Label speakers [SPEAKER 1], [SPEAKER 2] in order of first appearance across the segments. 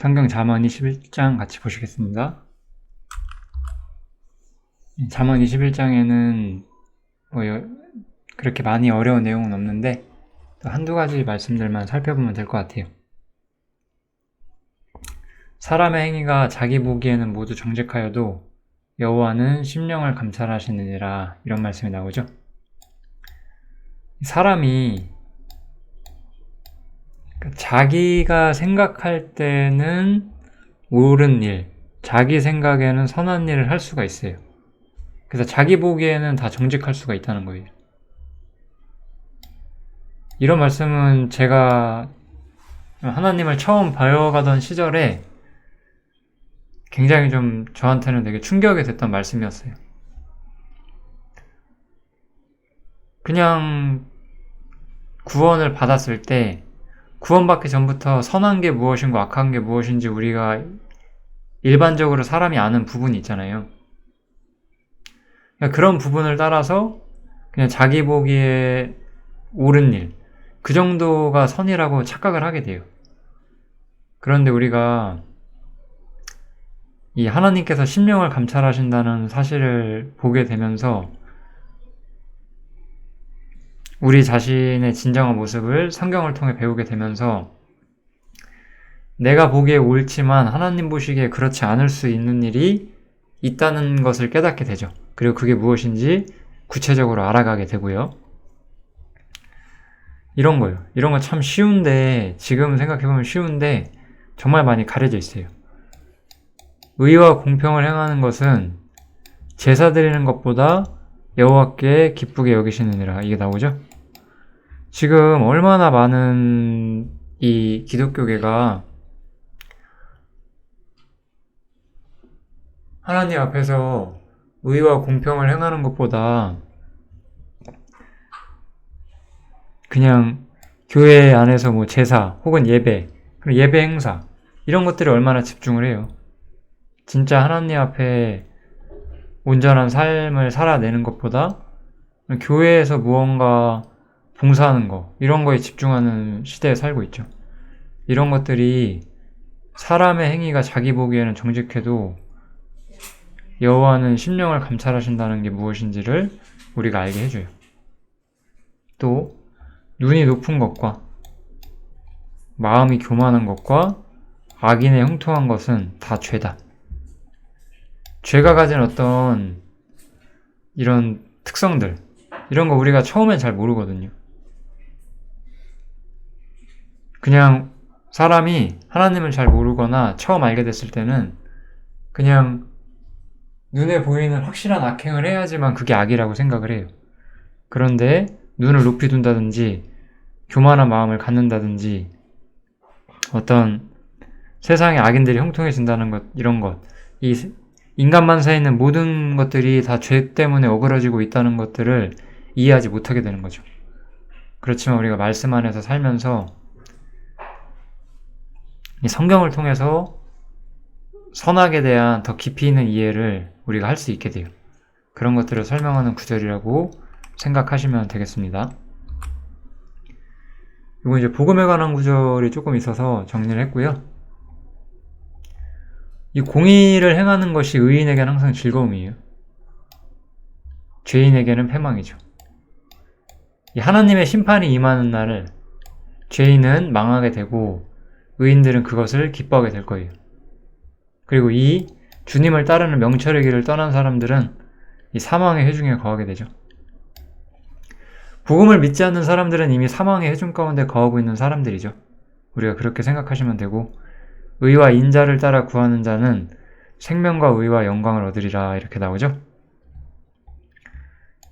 [SPEAKER 1] 성경 잠언 21장 같이 보시겠습니다. 잠언 21장에는 그렇게 많이 어려운 내용은 없는데 또 한두 가지 말씀들만 살펴보면 될 것 같아요. 사람의 행위가 자기 보기에는 모두 정직하여도 여호와는 심령을 감찰하시느니라, 이런 말씀이 나오죠. 사람이 자기가 생각할 때는 옳은 일, 자기 생각에는 선한 일을 할 수가 있어요. 그래서 자기 보기에는 다 정직할 수가 있다는 거예요. 이런 말씀은 제가 하나님을 처음 배워가던 시절에 굉장히 좀 저한테는 되게 충격이 됐던 말씀이었어요. 그냥 구원을 받았을 때 구원받기 전부터 선한 게 무엇인고 악한 게 무엇인지 우리가 일반적으로 사람이 아는 부분이 있잖아요. 그런 부분을 따라서 그냥 자기 보기에 옳은 일, 그 정도가 선이라고 착각을 하게 돼요. 그런데 우리가 이 하나님께서 심령을 감찰하신다는 사실을 보게 되면서 우리 자신의 진정한 모습을 성경을 통해 배우게 되면서 내가 보기에 옳지만 하나님 보시기에 그렇지 않을 수 있는 일이 있다는 것을 깨닫게 되죠. 그리고 그게 무엇인지 구체적으로 알아가게 되고요. 이런 거요. 이런 거 참 쉬운데, 지금 생각해보면 쉬운데 정말 많이 가려져 있어요. 의와 공평을 행하는 것은 제사 드리는 것보다 여호와께 기쁘게 여기시느니라, 이게 나오죠. 지금 얼마나 많은 이 기독교계가 하나님 앞에서 의와 공평을 행하는 것보다 그냥 교회 안에서 뭐 제사 혹은 예배, 그리고 예배 행사 이런 것들에 얼마나 집중을 해요. 진짜 하나님 앞에 온전한 삶을 살아내는 것보다 교회에서 무언가 봉사하는 거, 이런 거에 집중하는 시대에 살고 있죠. 이런 것들이 사람의 행위가 자기 보기에는 정직해도 여호와는 심령을 감찰하신다는 게 무엇인지를 우리가 알게 해줘요. 또 눈이 높은 것과 마음이 교만한 것과 악인의 형통한 것은 다 죄다. 죄가 가진 어떤 이런 특성들, 이런 거 우리가 처음엔 잘 모르거든요. 그냥 사람이 하나님을 잘 모르거나 처음 알게 됐을 때는 그냥 눈에 보이는 확실한 악행을 해야지만 그게 악이라고 생각을 해요. 그런데 눈을 높이 둔다든지 교만한 마음을 갖는다든지 어떤 세상의 악인들이 형통해진다는 것, 이런 것, 이 인간 만사에 있는 모든 것들이 다 죄 때문에 어그러지고 있다는 것들을 이해하지 못하게 되는 거죠. 그렇지만 우리가 말씀 안에서 살면서 이 성경을 통해서 선악에 대한 더 깊이 있는 이해를 우리가 할 수 있게 돼요. 그런 것들을 설명하는 구절이라고 생각하시면 되겠습니다. 이건 이제 복음에 관한 구절이 조금 있어서 정리를 했고요. 이 공의를 행하는 것이 의인에게는 항상 즐거움이에요. 죄인에게는 패망이죠. 이 하나님의 심판이 임하는 날을 죄인은 망하게 되고 의인들은 그것을 기뻐하게 될 거예요. 그리고 이 주님을 따르는 명철의 길을 떠난 사람들은 이 사망의 회중에 거하게 되죠. 복음을 믿지 않는 사람들은 이미 사망의 회중 가운데 거하고 있는 사람들이죠. 우리가 그렇게 생각하시면 되고, 의와 인자를 따라 구하는 자는 생명과 의와 영광을 얻으리라, 이렇게 나오죠.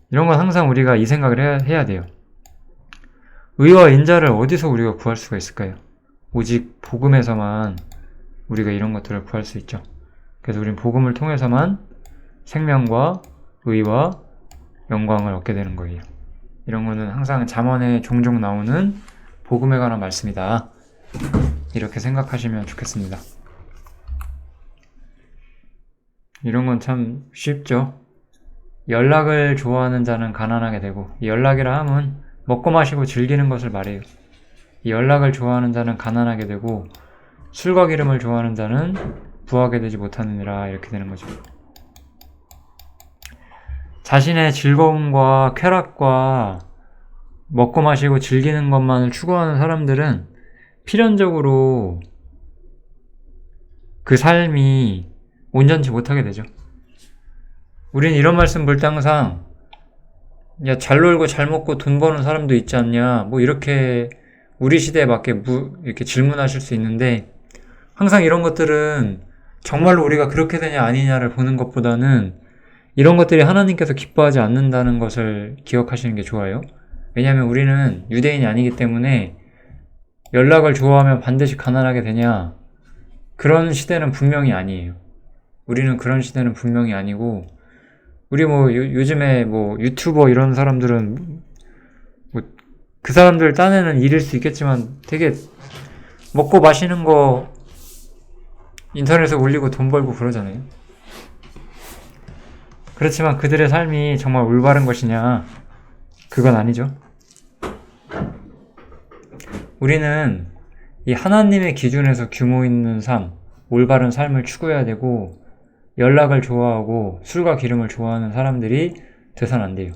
[SPEAKER 1] 이런 건 항상 우리가 이 생각을 해야 돼요. 의와 인자를 어디서 우리가 구할 수가 있을까요? 오직 복음에서만 우리가 이런 것들을 구할 수 있죠. 그래서 우리는 복음을 통해서만 생명과 의와 영광을 얻게 되는 거예요. 이런 거는 항상 잠언에 종종 나오는 복음에 관한 말씀이다, 이렇게 생각하시면 좋겠습니다. 이런 건 참 쉽죠. 연락을 좋아하는 자는 가난하게 되고, 이 연락이라 함은 먹고 마시고 즐기는 것을 말해요. 이 연락을 좋아하는 자는 가난하게 되고 술과 기름을 좋아하는 자는 부하게 되지 못하느니라. 이렇게 되는 거죠. 자신의 즐거움과 쾌락과 먹고 마시고 즐기는 것만을 추구하는 사람들은 필연적으로 그 삶이 온전치 못하게 되죠. 우린 이런 말씀 볼 때 항상 야, 잘 놀고 잘 먹고 돈 버는 사람도 있지 않냐, 뭐 이렇게 우리 시대에 맞게 이렇게 질문하실 수 있는데, 항상 이런 것들은 정말로 우리가 그렇게 되냐 아니냐를 보는 것보다는 이런 것들이 하나님께서 기뻐하지 않는다는 것을 기억하시는 게 좋아요. 왜냐하면 우리는 유대인이 아니기 때문에 연락을 좋아하면 반드시 가난하게 되냐, 그런 시대는 분명히 아니에요. 우리는 그런 시대는 분명히 아니고, 우리 뭐 요즘에 뭐 유튜버 이런 사람들은 뭐 그 사람들 딴에는 일일 수 있겠지만 되게 먹고 마시는 거 인터넷에 올리고 돈 벌고 그러잖아요. 그렇지만 그들의 삶이 정말 올바른 것이냐? 그건 아니죠. 우리는 이 하나님의 기준에서 규모 있는 삶, 올바른 삶을 추구해야 되고, 연락을 좋아하고 술과 기름을 좋아하는 사람들이 돼서는 안 돼요.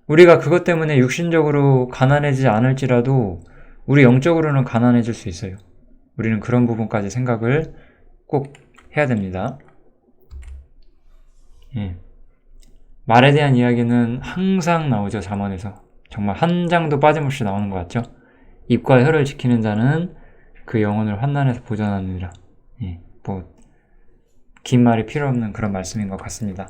[SPEAKER 1] 우리가 그것 때문에 육신적으로 가난해지지 않을지라도 우리 영적으로는 가난해질 수 있어요. 우리는 그런 부분까지 생각을 꼭 해야 됩니다. 예. 말에 대한 이야기는 항상 나오죠. 잠언에서. 정말 한 장도 빠짐없이 나오는 것 같죠. 입과 혀를 지키는 자는 그 영혼을 환난에서 보존하느니라. 예. 긴 말이 필요 없는 그런 말씀인 것 같습니다.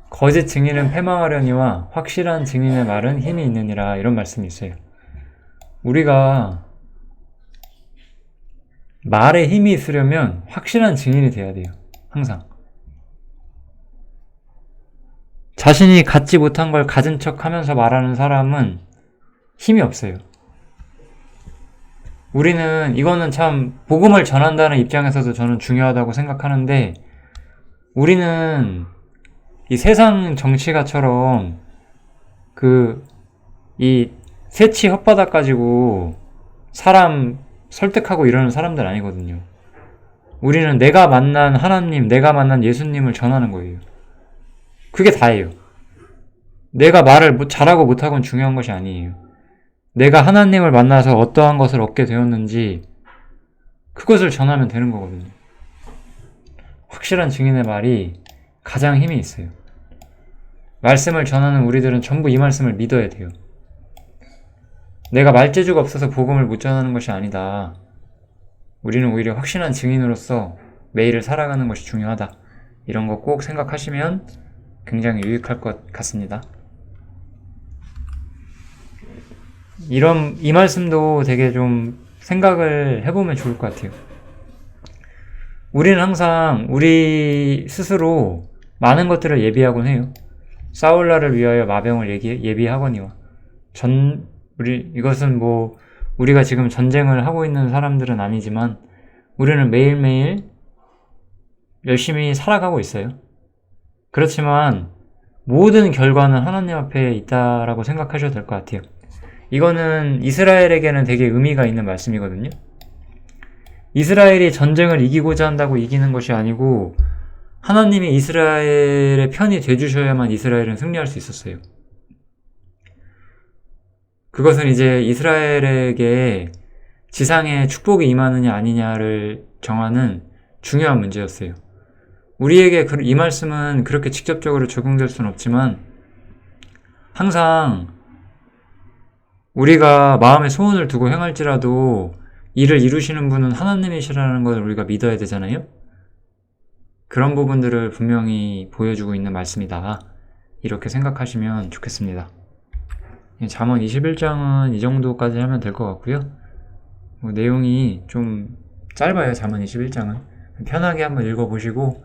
[SPEAKER 1] 거짓 증인은 패망하려니와 확실한 증인의 말은 힘이 있느니라. 이런 말씀이 있어요. 우리가 말에 힘이 있으려면 확실한 증인이 돼야 돼요. 항상. 자신이 갖지 못한 걸 가진 척 하면서 말하는 사람은 힘이 없어요. 우리는 이거는 참 복음을 전한다는 입장에서도 저는 중요하다고 생각하는데, 우리는 이 세상 정치가처럼 이 새치 혓바닥 가지고 사람 설득하고 이러는 사람들 아니거든요. 우리는 내가 만난 하나님, 내가 만난 예수님을 전하는 거예요. 그게 다예요. 내가 말을 잘하고 못하고는 중요한 것이 아니에요. 내가 하나님을 만나서 어떠한 것을 얻게 되었는지 그것을 전하면 되는 거거든요. 확실한 증인의 말이 가장 힘이 있어요. 말씀을 전하는 우리들은 전부 이 말씀을 믿어야 돼요. 내가 말재주가 없어서 복음을 못 전하는 것이 아니다. 우리는 오히려 확실한 증인으로서 매일을 살아가는 것이 중요하다. 이런 거 꼭 생각하시면 굉장히 유익할 것 같습니다. 이 말씀도 되게 좀 생각을 해보면 좋을 것 같아요. 우리는 항상 우리 스스로 많은 것들을 예비하곤 해요. 싸울 날을 위하여 마병을 예비하거니와. 이것은 뭐 우리가 지금 전쟁을 하고 있는 사람들은 아니지만 우리는 매일매일 열심히 살아가고 있어요. 그렇지만 모든 결과는 하나님 앞에 있다라고 생각하셔도 될 것 같아요. 이거는 이스라엘에게는 되게 의미가 있는 말씀이거든요. 이스라엘이 전쟁을 이기고자 한다고 이기는 것이 아니고 하나님이 이스라엘의 편이 돼주셔야만 이스라엘은 승리할 수 있었어요. 그것은 이제 이스라엘에게 지상에 축복이 임하느냐 아니냐를 정하는 중요한 문제였어요. 우리에게 이 말씀은 그렇게 직접적으로 적용될 수는 없지만 항상 우리가 마음에 소원을 두고 행할지라도 이를 이루시는 분은 하나님이시라는 걸 우리가 믿어야 되잖아요. 그런 부분들을 분명히 보여주고 있는 말씀이다. 이렇게 생각하시면 좋겠습니다. 잠언 21장은 이 정도까지 하면 될 것 같고요. 내용이 좀 짧아요. 잠언 21장은. 편하게 한번 읽어보시고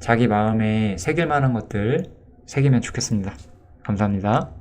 [SPEAKER 1] 자기 마음에 새길 만한 것들 새기면 좋겠습니다. 감사합니다.